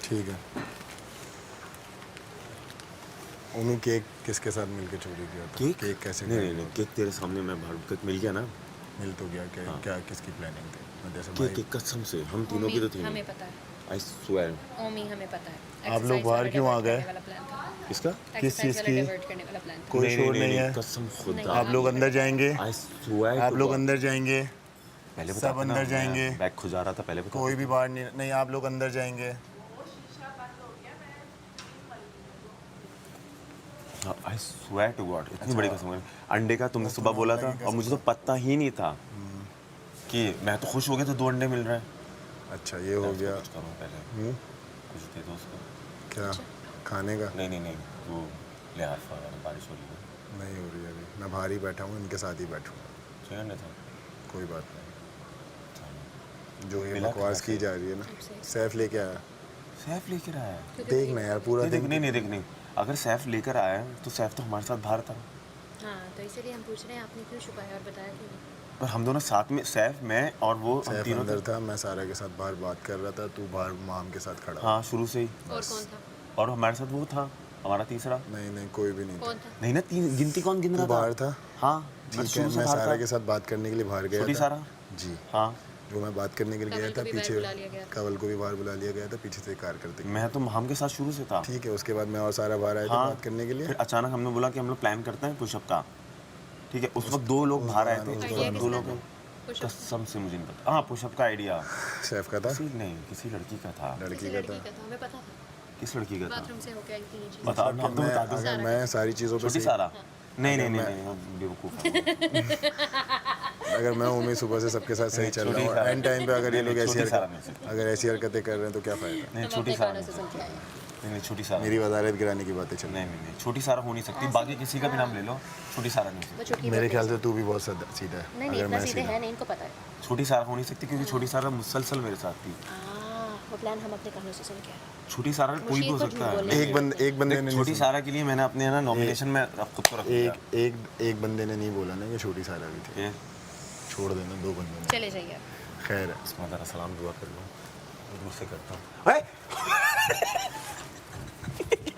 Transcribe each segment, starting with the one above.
ठीक है। उन्होंने केक किसके साथ मिलके चोरी किया था? केक कैसे? नहीं, केक तेरे सामने मैं बाहर केक मिल गया ना। मिल तो गया। क्या किसकी प्लानिंग थी? जैसे केक कसम से हम तीनों की तो थी। हमें पता है। I swear. ओमी हमें पता है। आप लोग बाहर क्यों आ गए? किसका? किस चीज़ की? डाइवर्ट करने वाला प्लान था। कोई शोर नहीं है। कसम खुदा। आप लोग अंदर जाएंगे। I swear. आप लोग अंदर जाएंगे। पहले सब अंदर जाएंगे। बैग खुजा रहा था पहले बता। कोई भी बाहर नहीं, आप लोग अंदर जाएंगे। आई स्वेयर टू गॉड, इतनी बड़ी कसम है। अंडे का तुमने सुबह बोला था और मुझे तो पता ही नहीं था कि मैं तो खुश हो गया था 2 अंडे मिल रहे हैं। अच्छा ये हो गया। कुछ करो पहले। कुछ दे दो उसको। क्या खाने का? नहीं वो ले हाथ फा बारिश हो रही है। नहीं हो रही अभी। मैं बाहर ही बैठा हूँ, इनके साथ ही बैठूँगा। 6 अंडे था। कोई बात नहीं। जो ये बकवास की जा रही है ना। सैफ लेके आया। सैफ लेकर आया है। देखना यार पूरा दिन। नहीं। अगर सैफ लेकर आया है तो सैफ तो हमारे साथ बाहर था। हाँ तो इसीलिए हम पूछ रहे हैं आपने क्यों छुपाया और बताया क्यों? पर हम दोनों साथ में, सैफ मैं और वो हम सैफ तीनों अंदर था, मैं सारा के साथ बाहर बात कर रहा था, तू बाहर माम के साथ खड़ा। हाँ शुरू से ही। और कौन था? और हमारे साथ वो था हमारा तीसरा। नहीं कोई भी नहीं था। कौन था? नहीं ना, गिनती कौन गिन रहा तू था? बाहर था। हाँ ठीक है, मैं सारा के साथ बात करने के लिए बाहर गया छोटी था। सारा। जी हाँ जो मैं बात करने के लिए गया था पीछे, कवल को भी बाहर बुला लिया गया था पीछे से कार करते। मैं तो हम के साथ शुरू से था। ठीक है, उसके बाद मैं और सारा बाहर आया था बात करने के लिए। फिर अचानक हमने बोला कि हम लोग प्लान करते हैं पुशअप का। ठीक है, उस वक्त 2 लोग बाहर आए थे। 2 लोग कसम से मुझे नहीं पता। हाँ पुशअप का आइडिया सैफ का था। किसी लड़की का था। लड़की का था। हमें पता था। किस लड़की का था? बाथरूम से होके आई थी नीचे। बता नाम तो बता दो। अगर मैं सारी चीज़ों पे छोटी सारा। नहीं बेवकूफ़। अगर मैं उम्मीद सुबह से सबके साथ सही चल रहा हूँ, एंड टाइम पे अगर ये लोग ऐसी हरकतें कर रहे हैं तो क्या फ़ायदा? नहीं छोटी सारा नहीं, छोटी सारा मेरी वजारत गिराने की बातें चल रही हैं। नहीं छोटी सारा हो नहीं सकती। बाकी किसी का भी नाम ले लो, छोटी सारा नहीं सकती। मेरे ख्याल से तू भी बहुत सीधा है। नहीं अगर इतना मैं सीधे है नहीं, इनको पता है। छोटी सारा हो नहीं सकती क्योंकि छोटी सारा मुसलसल मेरे साथ थी। वो प्लान हम अपने कानों से सुन के आए। छोटी सारा कोई भी हो सकता है। एक बंदे ने छोटी सारा के लिए मैंने अपने ना नॉमिनेशन में खुद को रख दिया। एक बंदे ने नहीं बोला ना कि छोटी सारा भी थी। छोड़ देना 2 बंदे ने। चले जाइए। खैर है। इसमें ज़रा सलाम दुआ कर लो, दूर से करता हूँ।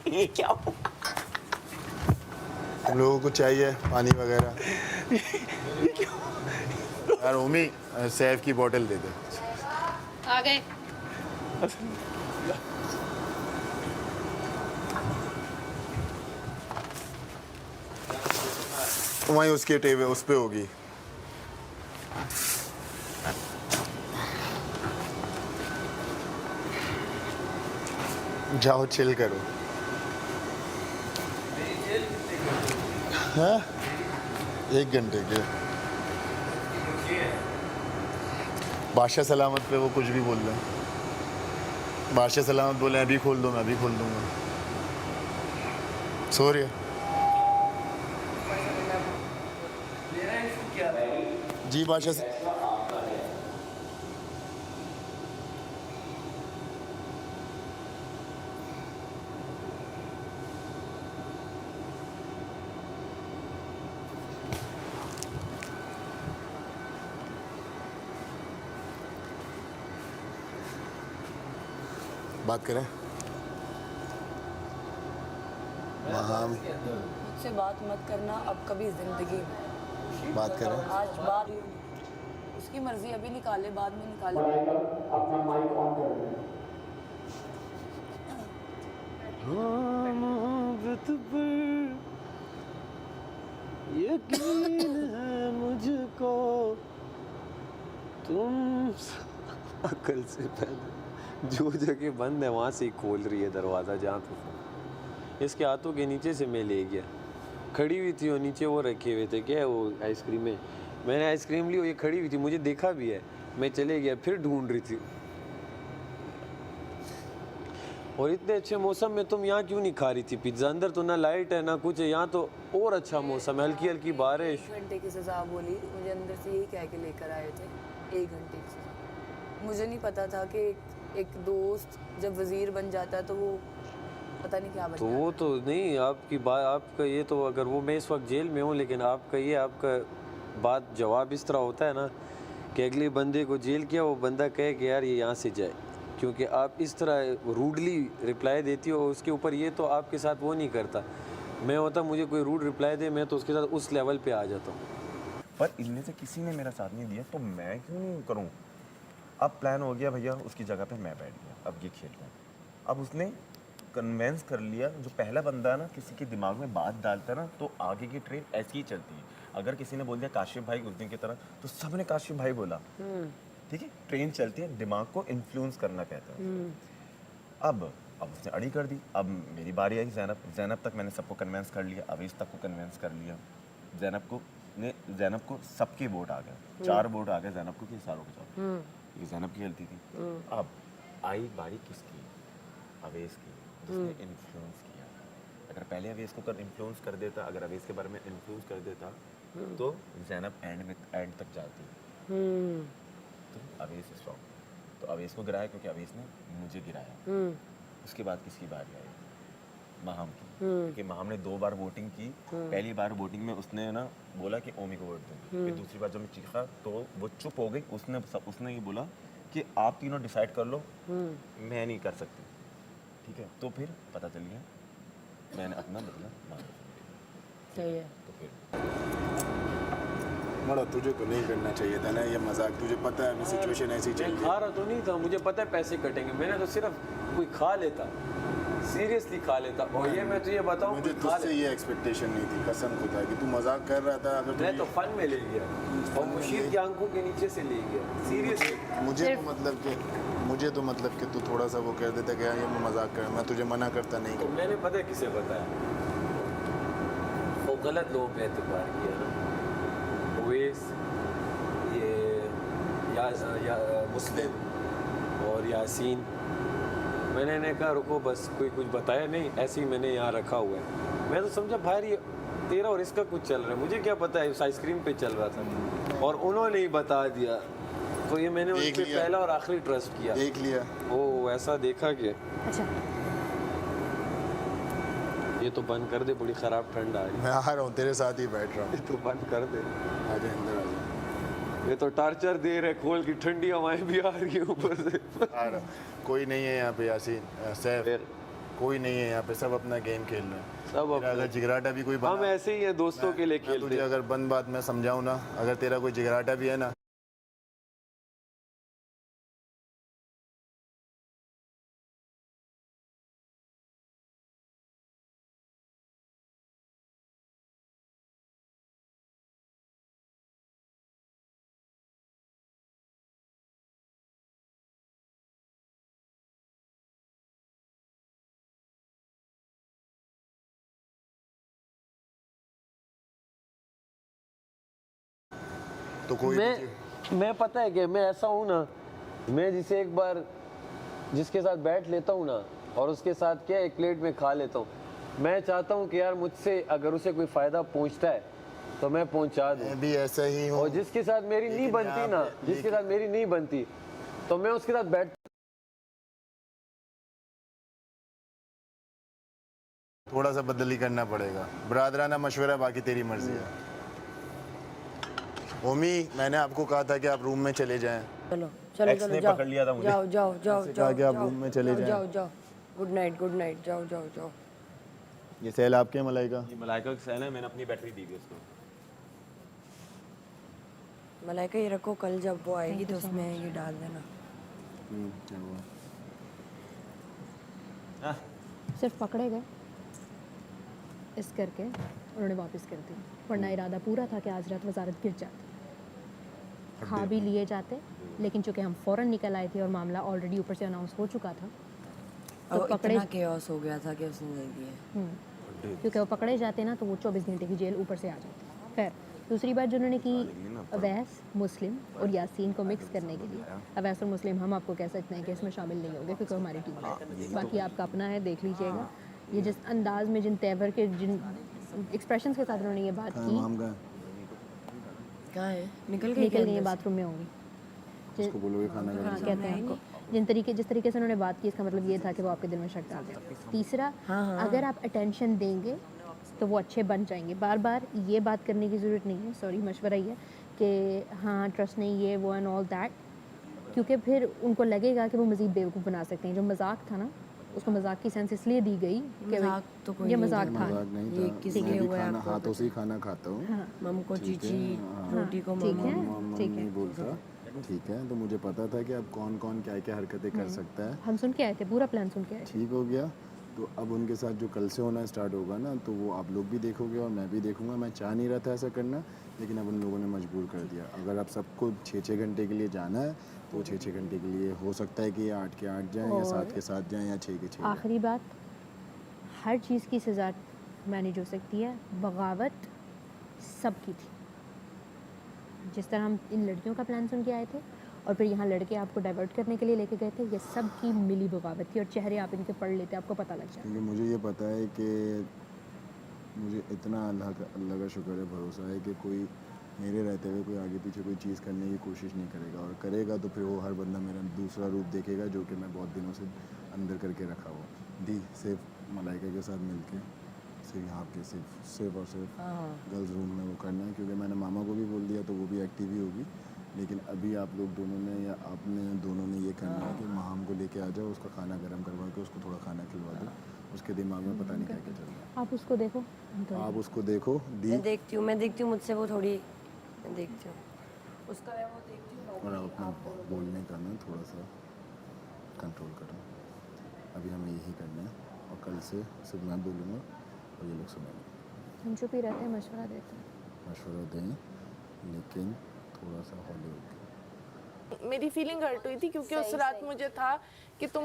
ये क्या हुआ? तुम लोगों को चाहिए पानी वगैरह? यार ओमी सैफ की बोतल दे दे। आ गए। वहीं उसके टेबल उस पे होगी। जाओ चिल करो। हाँ 1 घंटे के। बादशाह सलामत पे वो कुछ भी बोल रहे हैं। बादशाह सलामत बोले अभी खोल दो, मैं अभी खोल दूंगा। सो रही है जी बादशाह से। बात करें। मुझसे बात मत करना अब कभी जिंदगी में। बात करें। आज बात उसकी मर्जी, अभी निकाले बाद में निकाले। अपना माइक ऑन कर दें। मोहब्बत पर यकीन है मुझको, तुम अकल से पहले जो जगह बंद है वहाँ से ही खोल रही है दरवाज़ा। जहाँ तो इसके हाथों के नीचे से मैं ले गया, खड़ी हुई थी और नीचे वो रखे हुए थे क्या वो आइसक्रीम है। मैंने आइसक्रीम ली और ये खड़ी हुई थी, मुझे देखा भी है। मैं चले गया, फिर ढूंढ रही थी। और इतने अच्छे मौसम में तुम यहाँ क्यों नहीं खा रही थी पिज्ज़ा? अंदर तो ना लाइट है ना कुछ है, यहाँ तो और अच्छा मौसम है, हल्की हल्की बारिश। 1 घंटे की सज़ा बोली, मुझे अंदर से यही कह के लेकर आए थे 1 घंटे की सज़ा। मुझे नहीं पता था कि एक दोस्त जब वज़ीर बन जाता है तो वो पता नहीं क्या बन तो वो तो नहीं आपकी बात, आपका ये तो अगर वो मैं इस वक्त जेल में हूँ, लेकिन आपका ये आपका बात जवाब इस तरह होता है ना कि अगले बंदे को जेल किया वो बंदा कहे कि यार ये यहाँ से जाए, क्योंकि आप इस तरह रूडली रिप्लाई देती हो, उसके ऊपर ये तो आपके साथ वो नहीं करता। मैं होता मुझे कोई रूड रिप्लाई दे, मैं तो उसके साथ उस लेवल पे आ जाता हूँ। पर इनमें से किसी ने मेरा साथ नहीं दिया तो मैं क्यों करूँ? अब प्लान हो गया भैया, उसकी जगह पे मैं बैठ गया, अब ये खेल रहा हूँ। अब उसने कन्वेंस कर लिया, जो पहला बंदा है ना किसी के दिमाग में बात डालता है ना तो आगे की ट्रेन ऐसी ही चलती है। अगर किसी ने बोल दिया काशिफ भाई उस दिन की तरह तो सबने काशिफ भाई बोला, ठीक है, ट्रेन चलती है, दिमाग को इन्फ्लुएंस करना कहता है। अब उसने अड़ी कर दी, अब मेरी बारी आई। ज़ैनब तक मैंने सबको कन्वेंस कर लिया, अवीस तक को कन्वेंस कर लिया। ज़ैनब को सबके वोट आ गए, 4 वोट आ गए ज़ैनब को कि सारों के साथ, ये ज़ैनब की गलती थी। अब आई बारी किसकी? अवेस की, जिसने इन्फ्लुएंस किया। अगर पहले अवेस को इन्फ्लुएंस कर देता, अगर अवेस के बारे में इन्फ्लुएंस कर देता तो ज़ैनब एंड तक जाती। तो अवेस स्ट्रॉन्ग, तो अवेस को गिराया क्योंकि अवेस ने मुझे गिराया। उसके बाद किसकी बारी आई? माहम की, क्योंकि माहम ने 2 बार वोटिंग की। पहली बार वोटिंग में उसने ना बोला कि ओमी को वोट दूँ, फिर दूसरी बार जब मैं चीखा तो वो चुप हो गई। उसने ये बोला कि आप तीनों डिसाइड कर लो, मैं नहीं कर सकती, ठीक है। तो फिर पता चल गया, मैंने अपना बदला मांग लिया। सही है। तो फिर मड़ा तुझे तो नहीं करना चाहिए था ना ये मजाक, तुझे पता है अभी सिचुएशन ऐसी चल मैं रही खा है। रहा तो नहीं था, मुझे पता है पैसे कटेंगे, मैंने तो सिर्फ कोई खा लेता, सीरियसली खा लेता। और ये मैं तुझे बताऊं, मुझे कोई खा तुझसे लेता। ये एक्सपेक्टेशन नहीं थी, कसम खुदा की तू मजाक कर रहा था। अगर मैं तो फन में ले गया और मुशीर की आंखों के नीचे से ले गया, सीरियसली। मुझे तो मतलब कि तू थोड़ा सा वो कर देता कि यार ये मैं मजाक कर, मैं तुझे मना करता नहीं तो मैंने पता है किसे बताया, वो गलत लोगों पे एतबार किया ना, ओवैस, ये या मुस्लिम और यासीन। मैंने इन्हें कहा रुको बस, कोई कुछ बताया नहीं, ऐसे ही मैंने यहाँ रखा हुआ है। मैं तो समझा भाई ये तेरा और इसका कुछ चल रहा है, मुझे क्या पता है उस आइसक्रीम पे चल रहा था, और उन्होंने ही बता दिया। तो ये मैंने उन देख पे लिया। पहला और आखिरी ट्रस्ट किया। देख लिया। ओ ऐसा देखा कि अच्छा ये तो बंद कर दे, बड़ी ख़राब ठंड आ रही मैं आ रहा हूँ, तेरे साथ ही बैठ रहा हूँ। है। तो बंद कर दे, आजा अंदर आजा। ये तो टार्चर दे रहे, खोल की ठंडी हवाएं भी आ रही है ऊपर से। आ रहा, कोई नहीं है यहाँ पे यासीन, सैफ, फिर कोई नहीं है यहाँ पे, सब अपना गेम खेल रहे हैं। सब मेरा अगर जिगराटा भी कोई हम ऐसे ही हैं, दोस्तों के लिए मैं खेलते तुझे हैं। अगर बंद बात मैं समझाऊँ ना, अगर तेरा कोई जिगराटा भी है ना, तो कोई मैं पता है कि मैं ऐसा हूँ ना, मैं जिसे एक बार जिसके साथ बैठ लेता हूँ ना और उसके साथ क्या एक प्लेट में खा लेता हूँ, मैं चाहता हूँ कि यार मुझसे अगर उसे कोई फ़ायदा पहुँचता है तो मैं पहुँचा दूँ। मैं भी ऐसा ही हूँ। और जिसके साथ मेरी नहीं बनती ना, जिसके साथ मेरी नहीं बनती तो मैं उसके साथ बैठ। थोड़ा सा बदल ही करना पड़ेगा, बरादराना मशवरा, बाकी तेरी मर्जी है। ओमी, मैंने आपको कहा था कि आप रूम में चले जाएं। चलो चलो एक्स चलो ने जाओ, पकड़ लिया था मुझे। जाओ जाओ जाओ कहा जाओ कि आप जाओ, रूम में चले जाओ, जाएं। जाओ जाओ, गुड नाइट, जाओ जाओ जाओ। ये सेल आपके हैं मलाइका? ये मलाइका का सेल है, मैंने अपनी बैटरी दी थी उसको। मलाइका ये रखो, कल जब वो आएगी तो उसमें ये डाल देना। सिर्फ पकड़े गए इस करके उन्होंने वापस कर दी, वरना इरादा पूरा था कि आज रात वजारत गिर जाती, खा भी लिए जाते, लेकिन चूंकि हम फ़ौरन निकल आए थे और मामला ऑलरेडी ऊपर से अनाउंस हो चुका था तो अब पकड़े, इतना केओस हो गया था कि उसने नहीं दिए। क्योंकि वो पकड़े जाते ना तो वो 24 घंटे की जेल ऊपर से आ जाती। खैर दूसरी बात जो उन्होंने की, अवैस, मुस्लिम और यासीन को मिक्स करने के लिए, अवैस और मुस्लिम हम आपको कह सकते हैं कि इसमें शामिल नहीं होंगे क्योंकि हमारी टीम है, बाकी आपका अपना है, देख लीजिएगा। ये जिस अंदाज में, जिन तेवर के, जिन एक्सप्रेशंस के साथ उन्होंने ये बात की, कहाँ है? निकल निकल गई बाथरूम में होंगी। उसको बोलोगे खाना हाँ कहते हैं उनको। जिस तरीके से उन्होंने बात की, इसका मतलब ये था कि वो आपके दिल में शक डाल रहे। तीसरा, अगर आप अटेंशन देंगे तो वो अच्छे बन जाएंगे। बार बार ये बात करने की ज़रूरत नहीं है, सॉरी, मशवरा ये है कि हाँ ट्रस्ट नहीं, ये वो एंड ऑल दैट। क्योंकि फिर उनको लगेगा कि वो मज़ीद बेवकूफ़ बना सकते हैं। जो मजाक था ना, उसको मजाक की सेंस इसलिए दी गई कि मजाक तो कोई ये नहीं मजाक था। मजाक नहीं ये था। किसी मैं के भी हुआ है खाना आपको हाथों से ही खाना खाता हूँ। मम को ठीक है, चीची, हाँ। रोटी को ठीक मम। है, मम ठीक है। नहीं बोलता। ठीक है, तो मुझे पता था कि अब कौन कौन क्या क्या हरकतें कर सकता है। हम सुन के आए थे, पूरा प्लान सुन के आए थे। ठीक हो गया। तो अब उनके साथ जो कल से होना स्टार्ट होगा ना, तो वो आप लोग भी देखोगे और मैं भी देखूंगा। मैं चाह नहीं रहा था ऐसा करना, लेकिन अब उन लोगों ने मजबूर कर दिया। अगर आप सबको 6-6 घंटे के लिए जाना है तो 6-6 घंटे के लिए हो सकता है कि 8 के 8 जाएँ या और 7 के 7 जाएँ या 6 के 6 जाएँ। आखिरी बात, हर चीज़ की सज़ा मैनेज हो सकती है, बगावत सबकी थी। जिस तरह हम इन लड़कियों का प्लान सुन के आए थे और फिर यहाँ लड़के आपको डाइवर्ट करने के लिए लेके गए थे, ये सब की मिली बगावत थी। और चेहरे आप इनके पढ़ लेते, आपको पता लग जाए। क्योंकि मुझे ये पता है कि मुझे इतना अल्लाह का शुक्र है, भरोसा है कि कोई मेरे रहते हुए कोई आगे पीछे कोई चीज़ करने की कोशिश नहीं करेगा, और करेगा तो फिर वो हर बंदा मेरा दूसरा रूप देखेगा जो कि मैं बहुत दिनों से अंदर करके रखा हुआ। दी सिर्फ मलाइका के साथ मिलके सिर्फ यहाँ पे सिर्फ और सिर्फ गर्ल्स रूम में वो करना है, क्योंकि मैंने मामा को भी बोल दिया तो वो भी एक्टिव ही होगी। लेकिन अभी आप लोग दोनों ने या आपने दोनों ने ये करना है कि माहम को लेके आ जाओ, उसका खाना गर्म करवा के उसको थोड़ा खाना खिलवा दो। उसके दिमाग में पता नहीं क्या क्या चल रहा आप उसको देखो, हम तो है। आप उसको देखो दी, मैं देखती हूँ मुझसे वो थोड़ी मैं देखती हूँ उसका मैं वो देखती हूँ। और आप अपना बोलने का ना थोड़ा सा कंट्रोल करो। अभी हमें यही करना है, और कल से सिर्फ मैं बोलूँगा और ये लोग सुनेंगे। हम चुप ही रहते हैं, मशवरा देते हैं। मशवरा दें, लेकिन थोड़ा सा हौले होकर। मेरी फीलिंग हर्ट हुई थी क्योंकि उस रात मुझे था कि तुम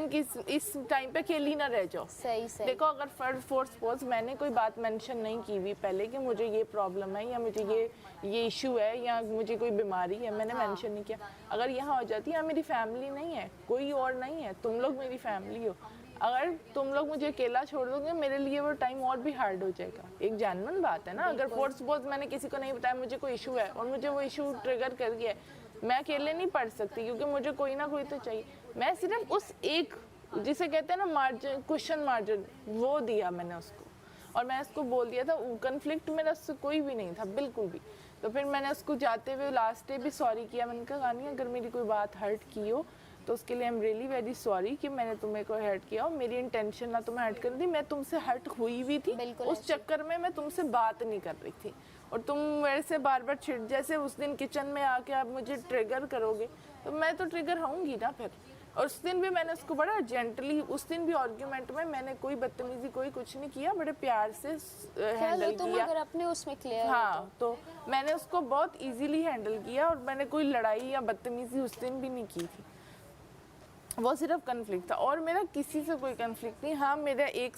इस टाइम पे अकेली ना रह जाओ। सही देखो, अगर फॉर सपोज मैंने कोई बात मेंशन नहीं की हुई पहले कि मुझे ये प्रॉब्लम है या मुझे ये इशू है या मुझे कोई बीमारी है, मैंने मेंशन नहीं किया। अगर यहाँ हो जाती है, मेरी फैमिली नहीं है, कोई और नहीं है, तुम लोग मेरी फैमिली हो। अगर तुम लोग मुझे अकेला छोड़ दोगे, मेरे लिए वो टाइम और भी हार्ड हो जाएगा। एक जानवन बात है ना, अगर फॉर सपोज मैंने किसी को नहीं बताया मुझे कोई इशू है और मुझे वो इशू ट्रिगर कर गया है, मैं अकेले नहीं पढ़ सकती क्योंकि मुझे कोई ना कोई तो चाहिए। मैं सिर्फ उस एक, जिसे कहते हैं ना मार्जिन, क्वेश्चन मार्जिन, वो दिया मैंने उसको, और मैं उसको बोल दिया था। कन्फ्लिक्ट मेरा उससे कोई भी नहीं था, बिल्कुल भी। तो फिर मैंने उसको जाते हुए लास्ट डे भी सॉरी किया। मैंने कहा गानी, अगर मेरी कोई बात हर्ट की हो तो उसके लिए I am really very sorry कि मैंने तुम्हें को हर्ट किया हो। मेरी इंटेंशन ना तुम्हें हर्ट करनी थी, मैं तुमसे हर्ट हुई भी थी, उस चक्कर में मैं तुमसे बात नहीं कर रही थी। और तुम मेरे से बार बार छिड़, जैसे उस दिन किचन में आके आप मुझे ट्रिगर करोगे तो मैं तो ट्रिगर होऊंगी ना फिर। और उस दिन भी मैंने उसको बड़ा जेंटली, उस दिन भी आर्ग्यूमेंट में मैंने कोई बदतमीजी कोई कुछ नहीं किया, बड़े प्यार से हैंडल किया। अगर अपने उसमें क्लियर हाँ, तो मैंने उसको बहुत इजीली हैंडल किया और मैंने कोई लड़ाई या बदतमीजी उस दिन भी नहीं की थी। वो सिर्फ कन्फ्लिक्ट था और मेरा किसी से कोई कन्फ्लिक्ट नहीं। हाँ, मेरा एक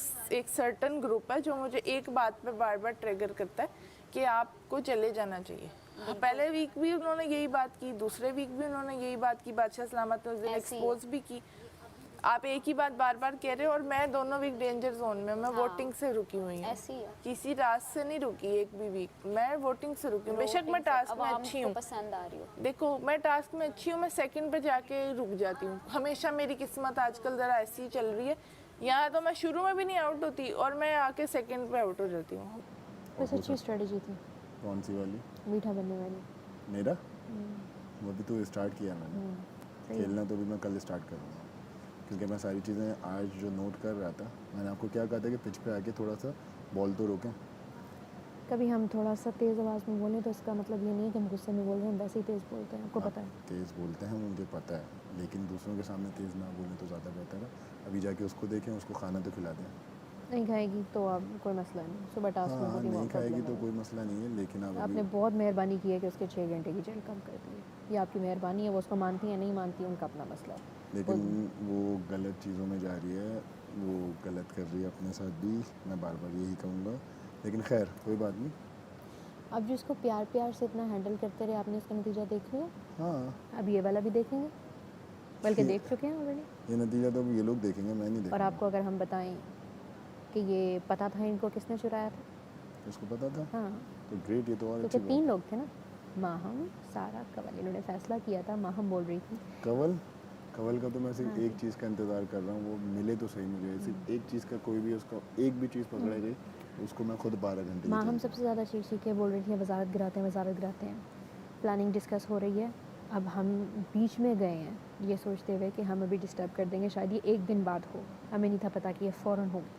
सर्टन ग्रुप है जो मुझे एक बात पे बार बार ट्रिगर करता है कि आपको चले जाना चाहिए। पहले वीक भी उन्होंने यही बात की, दूसरे वीक भी उन्होंने यही बात की, बादशाह सलामत ने उस दिन एक्सपोज भी की। आप एक ही बात बार बार कह रहे हो और मैं दोनों वीक डेंजर जोन में, मैं वोटिंग से रुकी हुई हूँ, किसी टास्क से नहीं रुकी एक भी वीक, मैं वोटिंग से रुकी हूँ। बेशक मैं टास्क में अच्छी हूँ, पसंद आ रही हो। देखो मैं टास्क में अच्छी हूँ, मैं सेकंड पे जाके रुक जाती हूँ। हमेशा मेरी किस्मत आजकल ज़रा ऐसी ही चल रही है, यहाँ तो मैं शुरू में भी नहीं आउट होती और मैं आके सेकंड पे आउट हो जाती हूँ। बस अच्छी स्ट्रेटजी थी। कौन सी वाली? मीठा बनने वाली। मेरा वो भी तो स्टार्ट किया मैंने, खेलना तो भी मैं कल स्टार्ट करूँगा, क्योंकि मैं सारी चीज़ें आज जो नोट कर रहा था। मैंने आपको क्या कहा था कि पिच पे आके थोड़ा सा बॉल तो रोकें। कभी हम थोड़ा सा तेज़ आवाज़ में बोलें तो इसका मतलब ये नहीं है कि हम गुस्से में बोल रहे हैं, वैसे ही तेज़ बोलते हैं, आपको पता है। तेज़ बोलते हैं, मुझे पता है, लेकिन दूसरों के सामने तेज़ ना बोलें तो ज़्यादा बेहतर है। अभी जाके उसको देखें, उसको खाना तो खिला दें। नहीं खाएगी तो अब कोई मसला नहीं, सुबह टास्क में हाँ, पूरी नहीं मौका खाएगी प्रॉब्लम तो है। कोई मसला नहीं है, लेकिन अब आपने बहुत मेहरबानी की है कि उसके 6 घंटे की जेल कम कर दी है। ये आपकी मेहरबानी है, वो उसको मानती है नहीं मानती है उनका अपना मसला है। लेकिन वो गलत चीज़ों में जा रही है, वो गलत कर रही है अपने साथ भी, मैं बार बार यही कहूँगा, लेकिन खैर कोई बात नहीं। अब जिसको प्यार प्यार से इतना हैंडल करते रहे, आपने इसका नतीजा देख लिया। हाँ, अब ये वाला भी देखेंगे, बल्कि देख चुके हैं ऑलरेडी। ये नतीजा तो अब ये लोग देखेंगे, मैं नहीं और देखूंगा। आपको अगर हम बताएं कि ये पता था इनको किसने चुराया था, उसको पता था हाँ, तो ग्रेट, ये तो और क्योंकि अच्छी 3 लोग थे ना, माहम, सारा, कवल। इन्होंने फैसला किया था, माहम बोल रही थी कवल का तो मैं सिर्फ एक चीज़ का इंतज़ार कर रहा हूँ, वो मिले तो सही मुझे। सिर्फ एक चीज़ का, कोई भी उसका एक भी चीज़ पकड़ा गई उसको मैं खुद 12 घंटे माहम सबसे ज़्यादा चीख के बोल रही थी वजारत गिराते हैं, वजारत गिराते हैं। प्लानिंग डिस्कस हो रही है, अब हम बीच में गए हैं ये सोचते हुए कि हम अभी डिस्टर्ब कर देंगे, शायद ये एक दिन बाद हो, हमें नहीं था पता कि ये फ़ौरन होगी,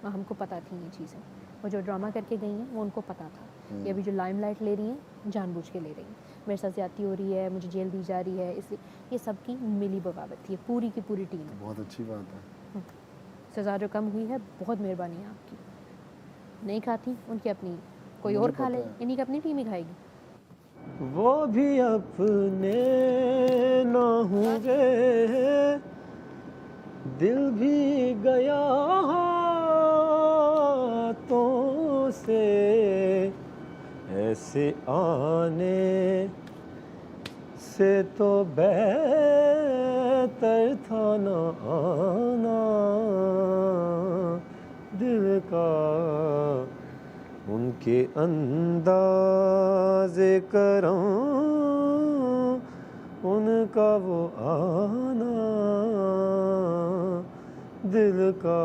और हमको पता थी ये चीज़ें। वो जो ड्रामा करके गई हैं वो उनको पता था। ये अभी जो लाइमलाइट ले रही हैं जानबूझ के ले रही हैं, मेरे साथ ज़्यादती हो रही है, मुझे जेल दी जा रही है, इसलिए ये सबकी मिली बगावत थी, पूरी की पूरी टीम है। बहुत अच्छी बात है। सज़ा जो कम हुई है बहुत मेहरबानी है आपकी। नहीं खाती उनकी अपनी, कोई और खा ले, इन्हीं की अपनी टीम ही खाएगी। वो भी अपने ना होंगे, दिल भी गया हाथों से, ऐसे आने से तो बेहतर था ना आना दिल का। उनके अंदाज़े करम, उनका वो आना दिल का।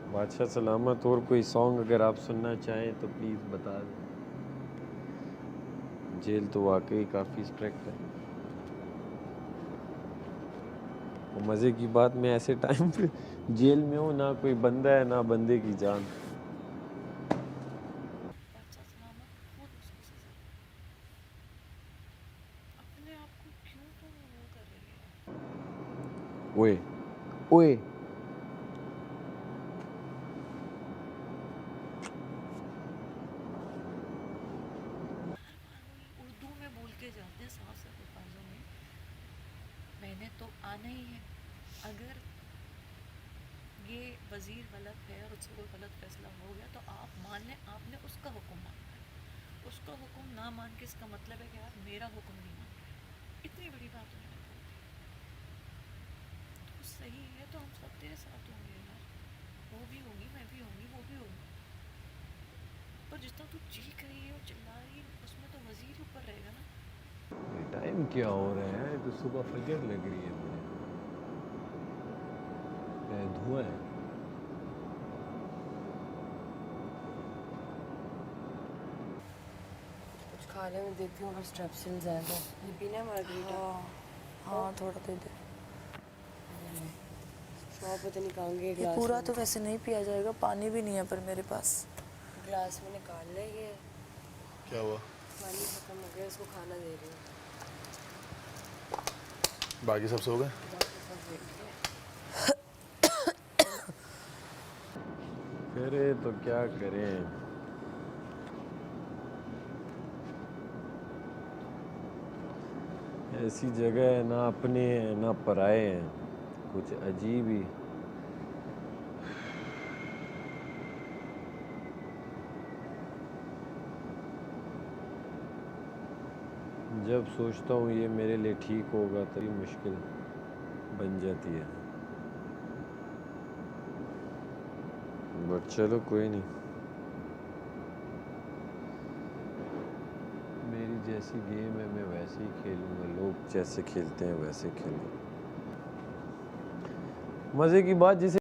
बादशाह सलामत, और कोई सॉन्ग अगर आप सुनना चाहें तो प्लीज़ बता दें। जेल तो वाकई काफ़ी स्ट्रिक्ट है, और मज़े की बात मैं ऐसे टाइम पे जेल में हूँ, ना कोई बंदा है ना बंदे की जान। ओए ओए उर्दू में बोल के जाते हैं साफ साफ अल्फाजों में, मैंने तो आना ही है। अगर ये वज़ीर गलत है और उससे कोई गलत फैसला हो गया तो आप मान लें, आपने उसका हुक्म मानना है। उसका हुक्म ना मान के इसका मतलब है कि आप मेरा हुक्म नहीं मान रहे। इतनी बड़ी बात मैंने बोल दी तो सही है, तो हम सब तेरे साथ होंगे यार, वो भी होंगी, मैं भी होंगी, वो भी होंगी। पर जितना तू चीख रही है और चिल्ला रही है उसमें तो वज़ीर ऊपर रहेगा ना। टाइम क्या हो रहा है? तो सुबह फजर लग रही है मुझे, धुआं है। कुछ खाने में देखती हूँ, बस स्ट्रेप्सिल्स है तो ये पीना है मार्गरीटा। हाँ थोड़ा दे दे। शॉप पता नहीं कहाँ गए ये ग्लास पूरा में। तो वैसे नहीं पिया जाएगा, पानी भी नहीं है पर मेरे पास। ग्लास में निकाल ले ये, क्या हुआ? पानी खत्म हो गया, इसको खाना दे रही हूँ। बाकी सब सो गए? करे तो क्या करें। ऐसी जगह है, ना अपने हैं ना पराए हैं, कुछ अजीब ही। जब सोचता हूँ ये मेरे लिए ठीक होगा तभी मुश्किल बन जाती है। बट चलो कोई नहीं, मेरी जैसी गेम है मैं वैसे ही खेलूँगा, लोग जैसे खेलते हैं वैसे खेलूँगा। मज़े की बात जिसे